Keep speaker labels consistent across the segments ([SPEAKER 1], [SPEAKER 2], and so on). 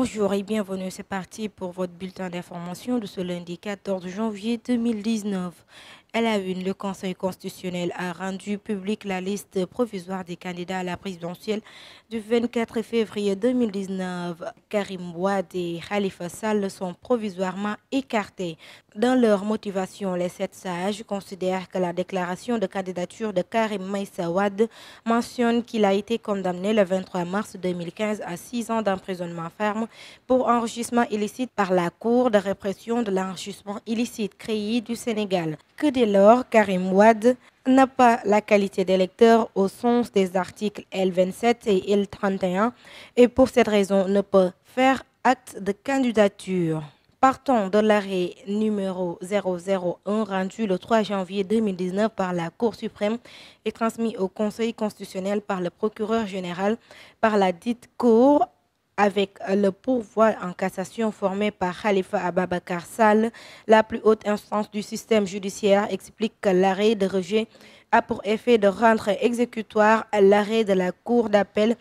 [SPEAKER 1] Bonjour et bienvenue, c'est parti pour votre bulletin d'information de ce lundi 14 janvier 2019. À la une, le Conseil constitutionnel a rendu publique la liste provisoire des candidats à la présidentielle du 24 février 2019. Karim Wade et Khalifa Sall sont provisoirement écartés. Dans leur motivation, les 7 sages considèrent que la déclaration de candidature de Karim Meïssa Wade mentionne qu'il a été condamné le 23 mars 2015 à 6 ans d'emprisonnement ferme pour enrichissement illicite par la Cour de répression de l'enrichissement illicite créée du Sénégal. Que dès lors, Karim Wade n'a pas la qualité d'électeur au sens des articles L27 et L31 et pour cette raison ne peut faire acte de candidature. Partant de l'arrêt numéro 001 rendu le 3 janvier 2019 par la Cour suprême et transmis au Conseil constitutionnel par le procureur général par la dite Cour, avec le pourvoi en cassation formé par Khalifa Ababakar Sall, la plus haute instance du système judiciaire explique que l'arrêt de rejet a pour effet de rendre exécutoire l'arrêt de la Cour d'appel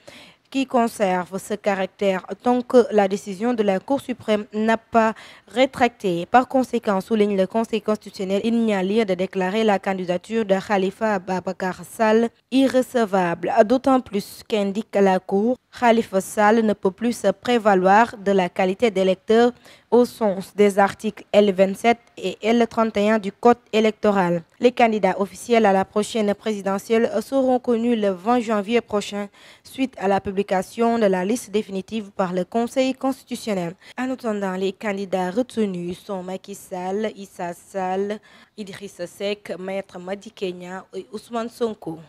[SPEAKER 1] qui conserve ce caractère tant que la décision de la Cour suprême n'a pas rétracté. Par conséquent, souligne le Conseil constitutionnel, il n'y a lieu de déclarer la candidature de Khalifa Ababakar Sall irrecevable. D'autant plus qu'indique la Cour, Khalifa Sall ne peut plus se prévaloir de la qualité d'électeur au sens des articles L27 et L31 du Code électoral. Les candidats officiels à la prochaine présidentielle seront connus le 20 janvier prochain suite à la publication de la liste définitive par le Conseil constitutionnel. En attendant, les candidats retenus sont Macky Sall, Issa Sall, Idrissa Seck, Maître Madi Kenya et Ousmane Sonko.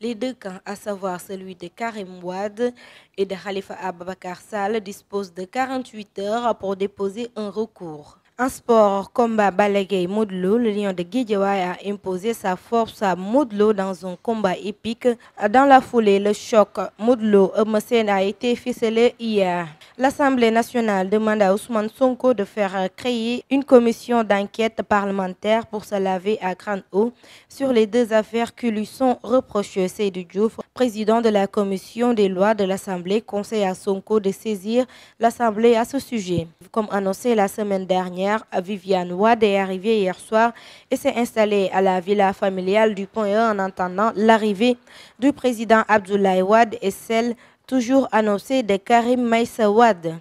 [SPEAKER 1] Les deux camps, à savoir celui de Karim Wade et de Khalifa Ababakar Sall, disposent de 48 heures pour déposer un recours. En sport, combat Balla Gaye Modou Lô, le lion de Guédiawaye a imposé sa force à Modou Lô dans un combat épique. Dans la foulée, le choc Modou Lô-Eumeu Sène a été ficelé hier. L'Assemblée nationale demande à Ousmane Sonko de faire créer une commission d'enquête parlementaire pour se laver à grande eau sur les deux affaires qui lui sont reprochées. Seydou Diouf, président de la commission des lois de l'Assemblée, conseille à Sonko de saisir l'Assemblée à ce sujet. Comme annoncé la semaine dernière, Viviane Wade est arrivée hier soir et s'est installée à la villa familiale du Point E en attendant l'arrivée du président Abdoulaye Wade et celle toujours annoncée de Karim Meïssa Wade.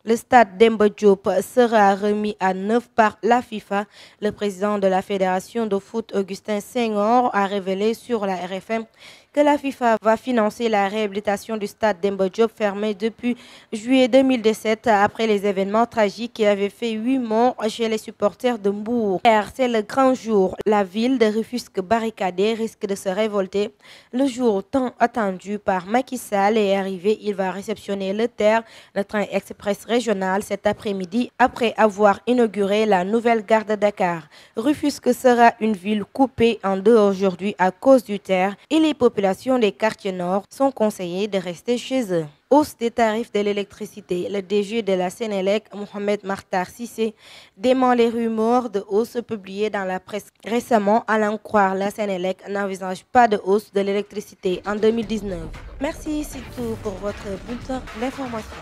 [SPEAKER 1] Le stade Demba Diop sera remis à neuf par la FIFA. Le président de la Fédération de foot, Augustin Senghor, a révélé sur la RFM que la FIFA va financer la réhabilitation du stade Demba Diop fermé depuis juillet 2017 après les événements tragiques qui avaient fait 8 morts chez les supporters de Mbour. Hier, c'est le grand jour. La ville de Rufisque barricadée risque de se révolter. Le jour tant attendu par Macky Sall est arrivé. Il va réceptionner le TER, le train express régional, cet après-midi après avoir inauguré la nouvelle gare de Dakar. Rufisque sera une ville coupée en deux aujourd'hui à cause du TER et les populations des quartiers nord sont conseillées de rester chez eux. Hausse des tarifs de l'électricité. Le DG de la Sénélec, Mohamed Makhtar Cissé, dément les rumeurs de hausse publiées dans la presse. Récemment, à l'en croire, la Sénélec n'envisage pas de hausse de l'électricité en 2019. Merci, c'est tout pour votre bulletin d'information.